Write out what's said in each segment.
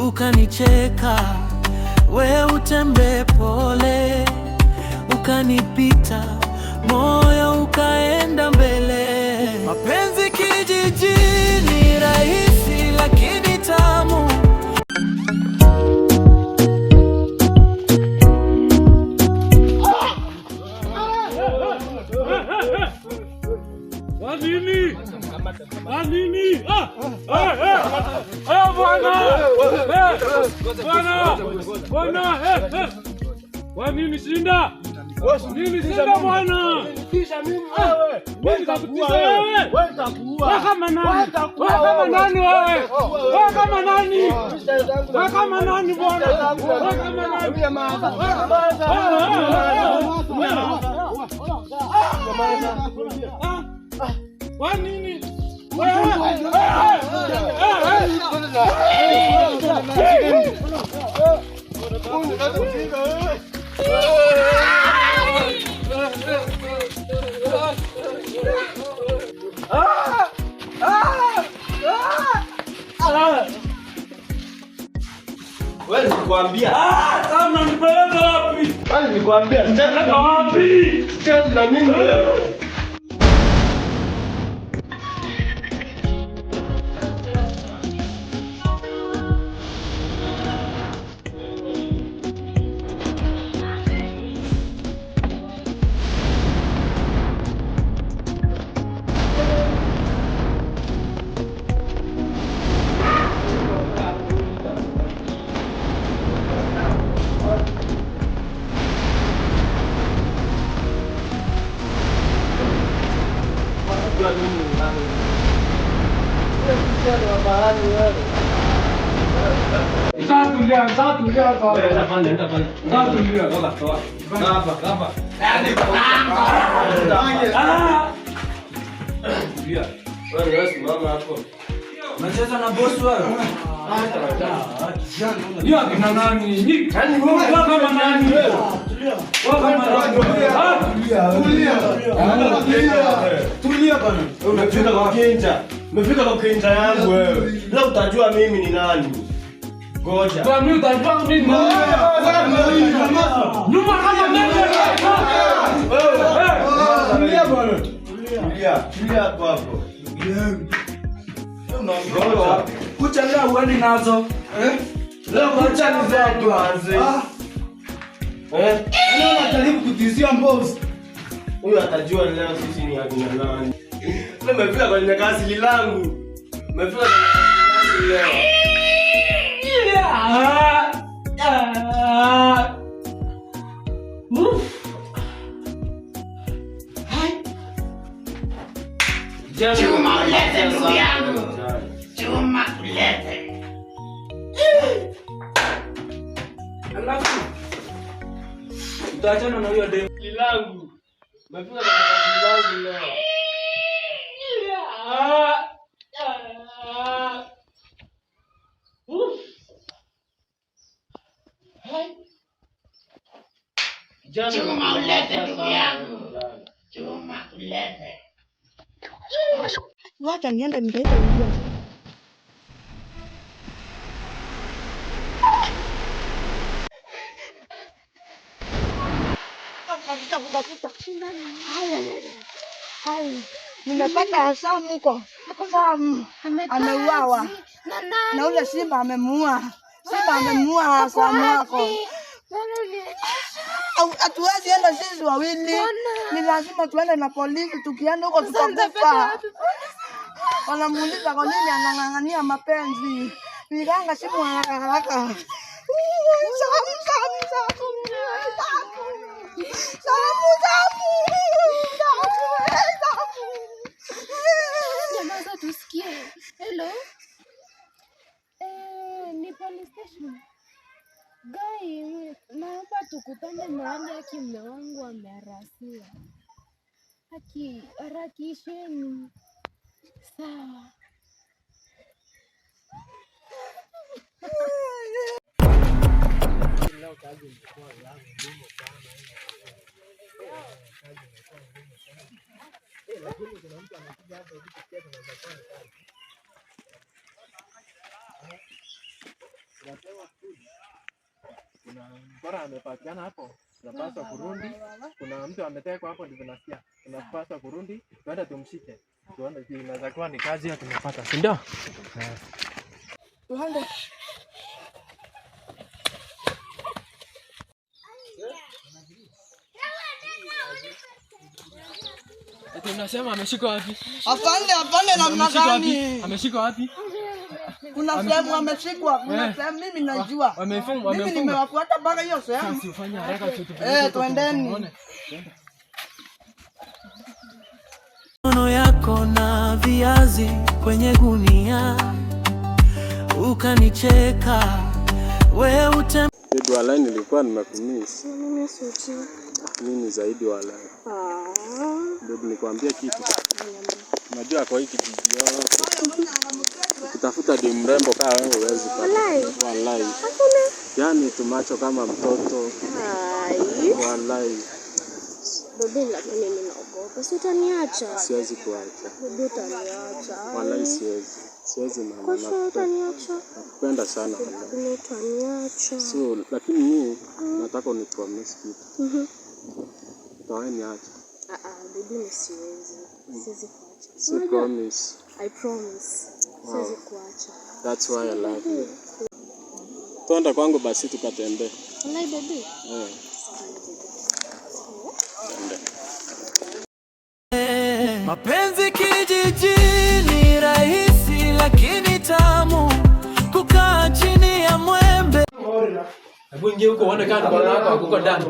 ukanicheka, we utembe pole, ukanipita, moyo ukaenda mbele. Mapenzi kijijini rahisi lakini tamu. Wanini? Wanini shinda? Nini shinda bwana? Kisha mimi wewe. Mimi nitakutisha wewe. Wewe utakuua. Wewe kama nani? Wewe kama nani wewe? Wewe kama nani? Wewe kama nani bwana? Wewe kama nani? Wanini? Wewe nilikwambia. Kama nipeleka wapi? Wewe nilikwambia. Nipeleka wapi? Na mimi wewe. Unacheza na boss wewe? Hiyo akina nani? Yaani wewe kama nani wewe? Wewe kama nani? Tulia bana. Umefika kwa Kenja. Umefika kwa Kenja yangu wewe. Leo utajua mimi ni nani. Ngoja. Kwa mimi utajua mimi ni nani. Nyuma kama nani? Tulia bana. Tulia hapo. Kucha leo uende nazo. Leo kucha ni zetu anze. Leo najaribu kutizia boss. Huyu atajua leo sisi ni akina nani. Leo umefika kwenye kazi langu. Umefika kwenye kazi leo. Chuma ulete ndugu yangu. Chuma ulete. Alafu utaachana na huyo demu Langu. Umefika kwenye kazi langu leo. Chuma ulete ndugu yangu. Chuma ulete. Wacha niende nitaita hiyo. Hai. Nimepata Samu huko. Samu ameuawa. Na ule simba amemuua. Simba amemuua Samu wako. Hatuwezi enda sisi wawili. Ni lazima tuende na polisi, tukienda huko tutakufa. Wanamuuliza kwa nini anang'ang'ania mapenzi. Niganga simu haraka. Nyamaza tusikie. Hello? Ni police station. Gai, naomba tukutane mahali haki mume wangu ameharasiwa. Harakisheni. Sawa. Kuna bora amepatikana hapo, tunapaswa kurudi. Kuna mtu ametekwa hapo, ndivyo nasikia. Tunapaswa kurudi, tuende tumshike. Tuone inaweza kuwa ni kazi ya tumepata, si ndio? Tuende. Tunasema ameshika wapi? Afande namna gani? Ameshika wapi? Kuna sehemu ameshikwa, kuna sehemu mimi najua. Mimi nimewafuata mpaka hiyo sehemu. Sasa ufanye haraka tutupeleke. Twendeni. Mikono yako na viazi kwenye gunia, ukanicheka wewe utem. Walai nilikuwa nimekumisi. Mimi zaidi walai. Ndio nikwambia kitu. Unajua kwa hiki kijiji yote. Ukitafuta di mrembo kama wewe huwezi pata. Walai. Yaani tumacho kama mtoto. Walai. Bebe, lakini mimi naogopa. Si utaniacha? Siwezi kuacha. Bebe, utaniacha. Walai siwezi. Siwezi mama. Kwa sababu utaniacha? Nakupenda sana walai. Bebe, utaniacha. So, lakini mimi nataka unipromise kitu. Utawaniacha? Bebe, mimi siwezi. Siwezi kuacha. So promise. I promise. Siwezi kuacha. That's why I love you. Twende kwangu basi tukatembee. Walai bebe. Mapenzi kijijini rahisi lakini tamu, kukaa chini ya mwembe. Hebu ingia huko uone kama bwana wako huko ndani.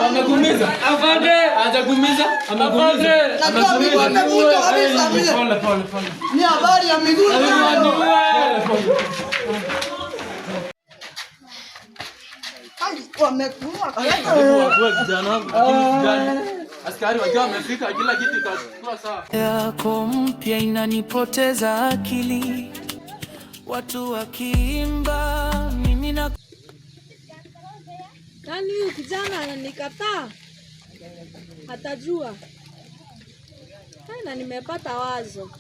Amegumiza. Afande. Hajagumiza. Amegumiza. Pole. Ni habari ya miguu. Wamekuwa askari wakiwa wamefika, kila kitu ikakuwa sawa. Yako mpya inanipoteza akili, watu wakiimba mimi na Nani huyu kijana ananikataa? Atajua. Na nimepata wazo.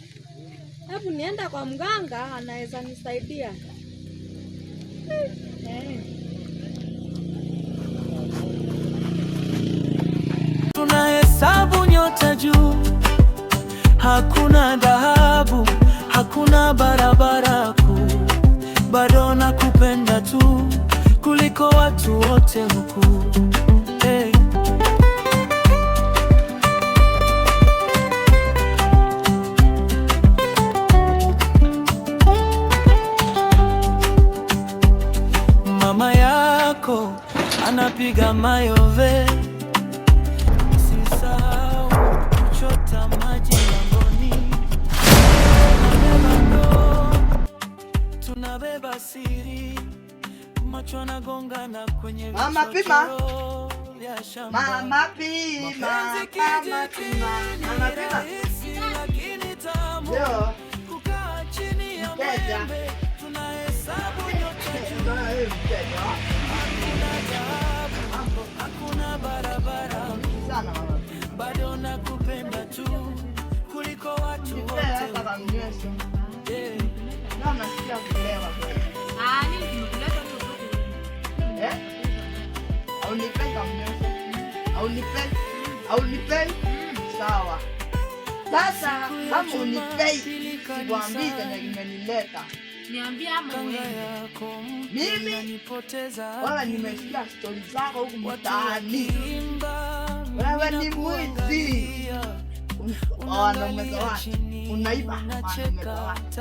Hebu nienda kwa mganga, anaweza nisaidia. Tunahesabu nyota juu, hakuna dhahabu, hakuna barabara kuu, bado nakupenda tu kuliko watu wote huku. Hey. Mama yako anapiga mayove, usisahau kuchota maji langoni. Tunabeba siri, macho nagongana kwenye Mama pima. Mama pima. Yo. Kukaa chini ya mwembe, tunahesabu nyota juu. Hakuna barabara, bado nakupenda tu kuliko watu wote. Sawa. Sasa kama unipei, sikwambii chenye kimenileta. Niambie ama wewe. Mimi wala nimesikia stori zako huku mtaani. Wewe ni mwizi. Wanaume za watu. Unaiba wanaume za watu.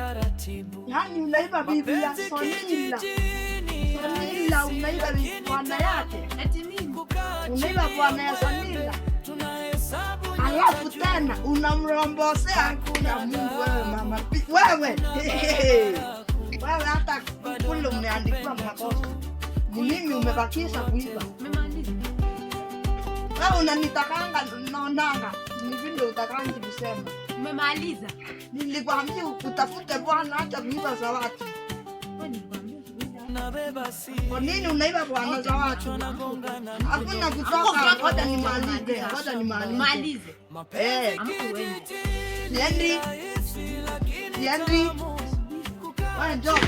Yaani unaiba bibi ya Sonila. Sonila unaiba bwana yake. Unaiba bwana ya Sonila. Alafu tena unamrombosea kuna Mungu wewe mama. Wewe. Wewe hata kule umeandikiwa makosa. Ni mimi umebakisha kuiba. Umemaliza? Wewe unanitakanga naonanga. Ni vile utakangi kusema. Umemaliza? Nilikwambia utafute bwana hata kuiba za watu. Kwa nini unaiba bwana za watu? Hakuna kutoka. Ngoja nimalize. Malize. Yendi. Wewe njoo tu.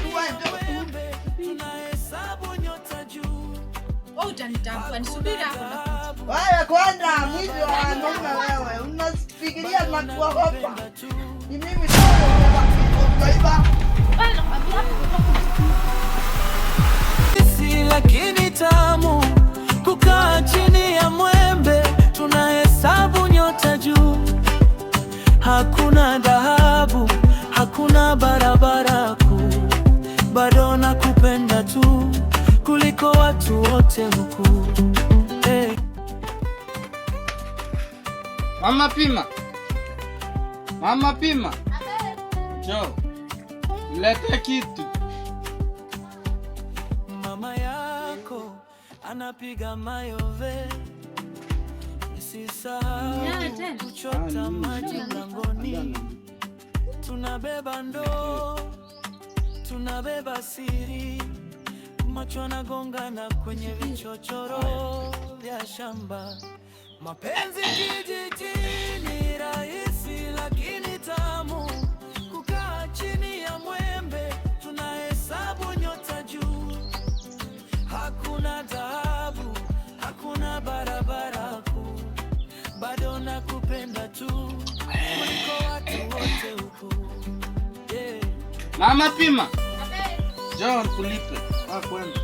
Wewe utanitambua, nisubiri hapo. Wewe kwenda mwizi wa wanaume wewe. Unafikiria tunakuogopa. Ni mimi tu unaiba. Lakini tamu kukaa chini ya mwembe, tunahesabu nyota juu. Hakuna dhahabu, hakuna barabara kuu, bado nakupenda tu kuliko watu wote huku. Hey. Mama Pima. Njoo. Lete kitu. Mama yako anapiga mayove, usisahau kuchota maji mlangoni. Tunabeba ndoo, tunabeba siri, macho yanagongana kwenye vichochoro vya shamba. Mapenzi kijijini rahisi lakini tamu, kukaa chini ya mwembe, tunahesabu nyota juu. Hakuna dhahabu, hakuna barabara kuu, bado nakupenda tu kuliko watu wote huku. Yeah. Mama Pima. Njoo nikulipe. Kwenda.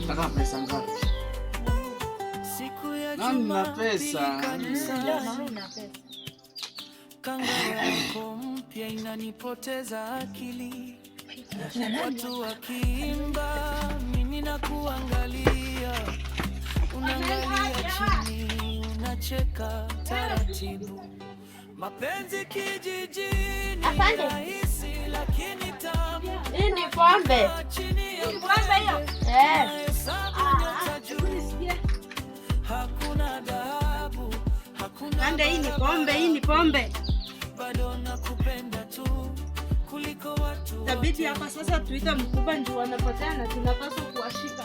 Nataka pesa ngapi? Siku ya Nina pesa. Kanga yako mpya inanipoteza akili. Watu wakiimba, mimi nakuangalia. Unaangalia chini, unacheka taratibu. Mapenzi kijijini rahisi lakini tamu. Hii ni pombe. Hakuna dhahabu, hakuna. Hii ni pombe. Bado nakupenda tu kuliko watu. Tabidi hapa sasa tuita mkubwa ndio wanapotea na tunapaswa kuwashika.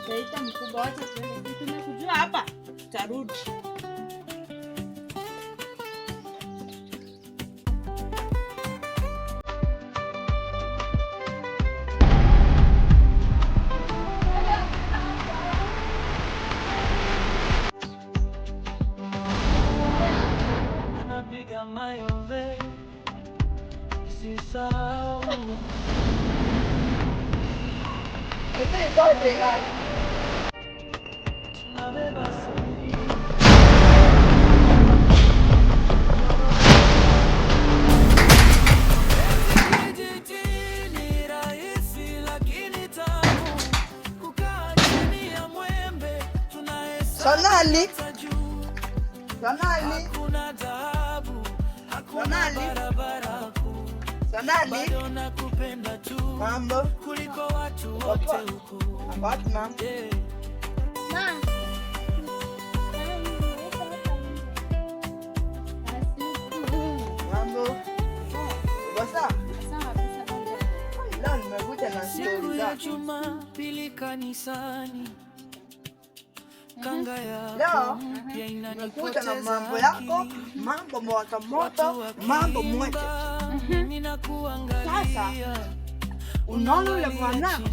Tuita mkubwa wote tuende. Tunakujua hapa. Tutarudi. Mayove, usisahau. Tunabeba siri. Kijijini rahisi lakini tamu, kukaa chini ya mwembe, tunahesabu. Hakuna dhahabu, hakuna barabara kuu, bado nakupenda tu kuliko watu wote huku. Siku ya Jumapili kanisani, kanga yako mpya inanipoteza na mambo yako, mambo moto, mambo mwete. Ninakuangalia. Unaona yule bwanako?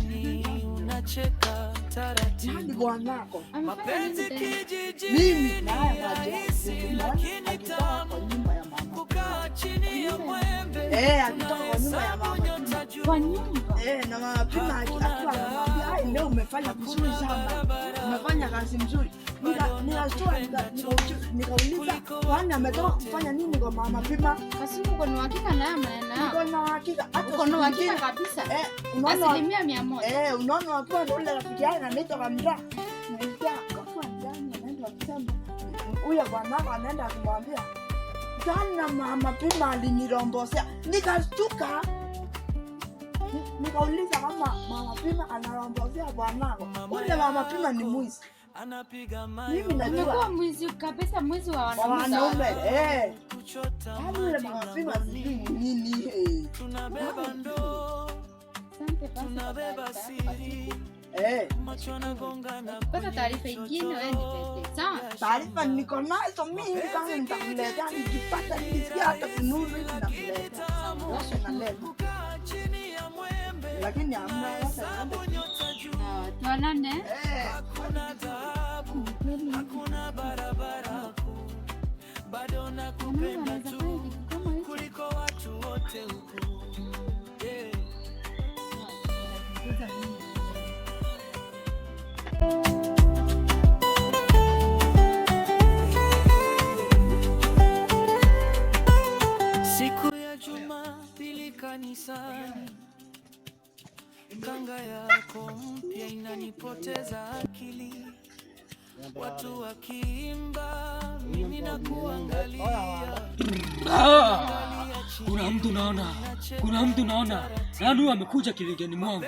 Unacheka taratibu. Nani bwanako? Mapenzi kijijini rahisi lakini tamu, kukaa chini ya mwembe. Alitoka kwa nyumba ya mama. Kwa nyumba? Na Mama Pima akiwa anamwambia, "Ai, leo umefanya vizuri sana. Umefanya kazi nzuri." Nikauliza, "Kwani ametoka kufanya nini kwa Mama Pima?" Kasi uko na uhakika na haya maneno? Uko na uhakika? Uko na uhakika kabisa? Asilimia 100. Unaona wakiwa na ule rafiki yake anaitwa Kamda. Naisikia wakiwa ndani anaenda kusema huyo bwanako anaenda kumwambia Jana mama Pima alinirombosea. Nikastuka. Nikauliza kama mama Pima anarombosea bwanangu. Ule mama Pima ni mwizi. Mimi najua mwizi kabisa, mwizi wa wanaume. Ule mama Pima sijui nini. Tunabeba ndoo. Tunabeba siri. Pata taarifa ingine wewe nipe. Sawa? Taarifa niko nazo mimi kama nitakuletea nikipata nisikia hata kunuru nitakuletea. Washa na leo. Lakini hamna wasa. Tuonane. Hakuna barabara kuu. Bado nakupenda tu kuliko watu wote huku. Siku ya Jumapili kanisani, kanga yako mpya inanipoteza akili. Watu wakiimba, mimi nakuangalia. Kuna mtu naona. Nani amekuja kilingeni mwangu?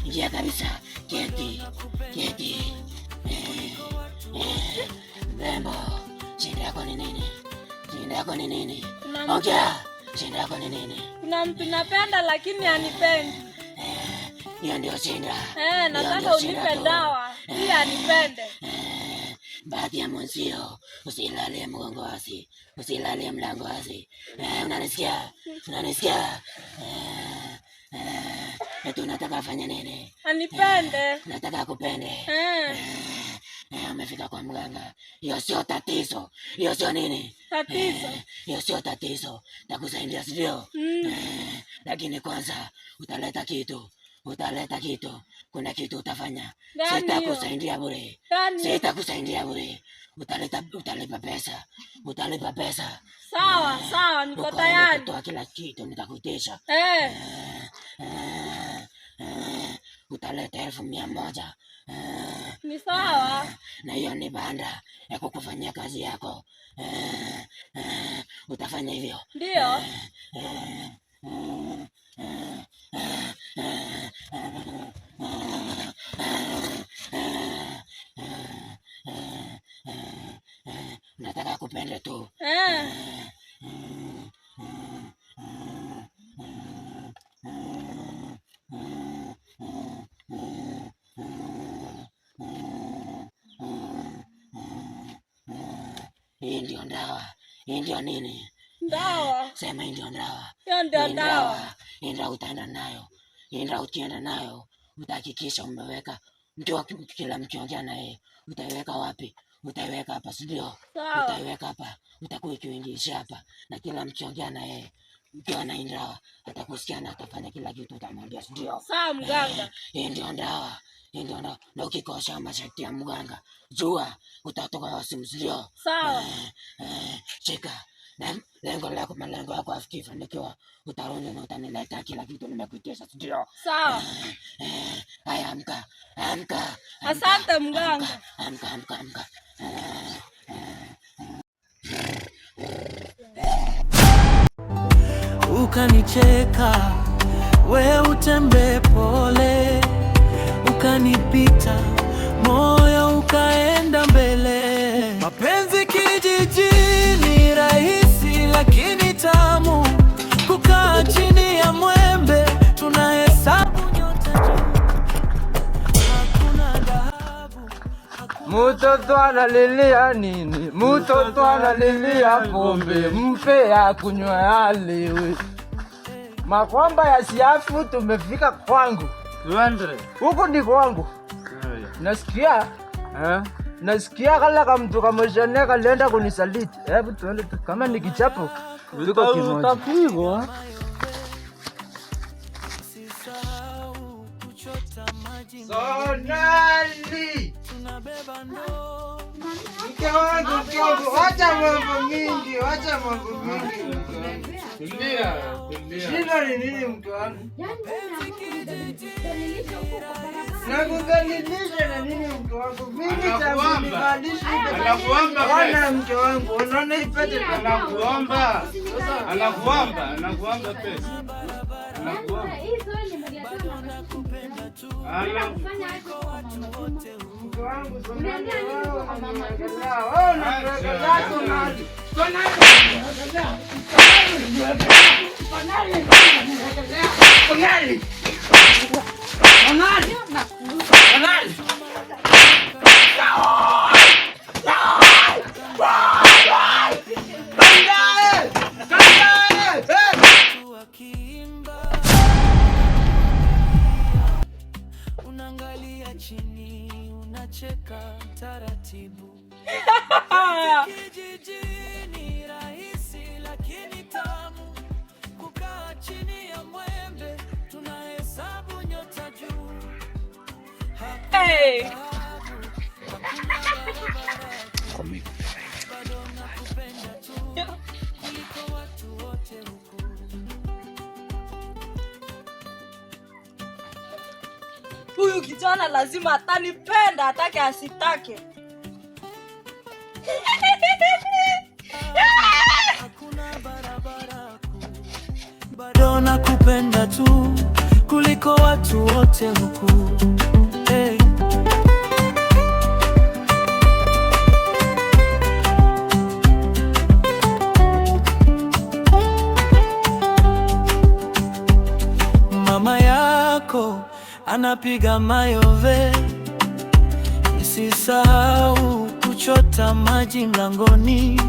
Ingia kabisa. Keti. Mrembo, shida yako ni nini? Ongea, shida yako ni nini? Kuna mtu napenda lakini hanipendi. Hiyo ndio shida. Nataka unipe dawa ili anipende. Baadhi ya mwenzio, usilalie mgongo wazi, usilalie mlango wazi. Unanisikia? Eti unataka afanye nini? Anipende. Nataka akupende. Umefika kwa mganga. Hiyo sio tatizo. Hiyo sio nini? Tatizo. Hiyo sio tatizo. Takusaidia sivyo? Lakini kwanza utaleta kitu. Kuna kitu utafanya. Sitakusaidia bure. Utalipa pesa. Sawa, niko tayari. Kutoa kila kitu nitakutisha. Utaleta 1,100. Ni sawa. Na hiyo ni banda ya kukufanyia kazi yako. Utafanya hivyo? Ndio. Nataka kupende tu. Hii ndio ndawa. Hii ndio nini? Ndawa. Sema hii ndio ndawa. Hiyo ndio ndawa. Hii ndio utaenda nayo. Ukienda nayo utahakikisha umeweka kila mkiongea na yeye. Utaiweka wapi? Utaiweka hapa, si ndio? Utaiweka hapa. Utakuwa ukiingisha hapa na kila mkiongea na yeye. Ukiwa na ndawa atakusikia na atafanya kila kitu utamwambia, si ndio? Sawa mganga. Hii ndio ndawa. Na ukikosha masharti ya mganga, jua utatoka wasimu, si ndio? Sawa. Cheka. Malengo yako yakifanikiwa, utarudi na utaniletea kila kitu nimekuitisha, si ndio? Sawa. Haya, amka. Asante mganga. Amka. Ukanicheka, we utembe pole, ukanipita, moyo ukaenda mbele. Mapenzi kijijini rahisi lakini tamu, kukaa chini ya mwembe tunahesabu nyota juu. Hakuna dhahabu. Mtoto analilia nini? Mtoto analilia pombe, mpe ya kunywa alewe. Makwamba ya siafu tumefika kwangu. Huku ndi kwangu. Nasikia kala kama mtu kama jana kalienda kunisaliti. Hebu tuende kama ni kichapo. Tuko kimoja. Utapigwa. Sonali. Tunabeba ndoo. Mke wangu, wacha mambo mingi, wacha mambo mingi. Tulia. Shida ni nini mke wangu? Nakudhalilisha na nini mke wangu? Mimi takunibadilisha. Anakuomba mke wangu, unaona ipate anakuomba. Anakuomba pesa. Anakuomba. Mke wangu, unaangalia chini, unacheka taratibu. Kijijini rahisi lakini tamu, kukaa chini ya mwembe tunahesabu nyota juu. Hey. Bado nakupenda tu kuliko watu wote huku. Huyu kijana lazima atanipenda, atake asitake. Hakuna barabara kuu. Bado nakupenda tu kuliko watu wote huku. Hey. Mama yako anapiga mayove, usisahau kuchota maji mlangoni.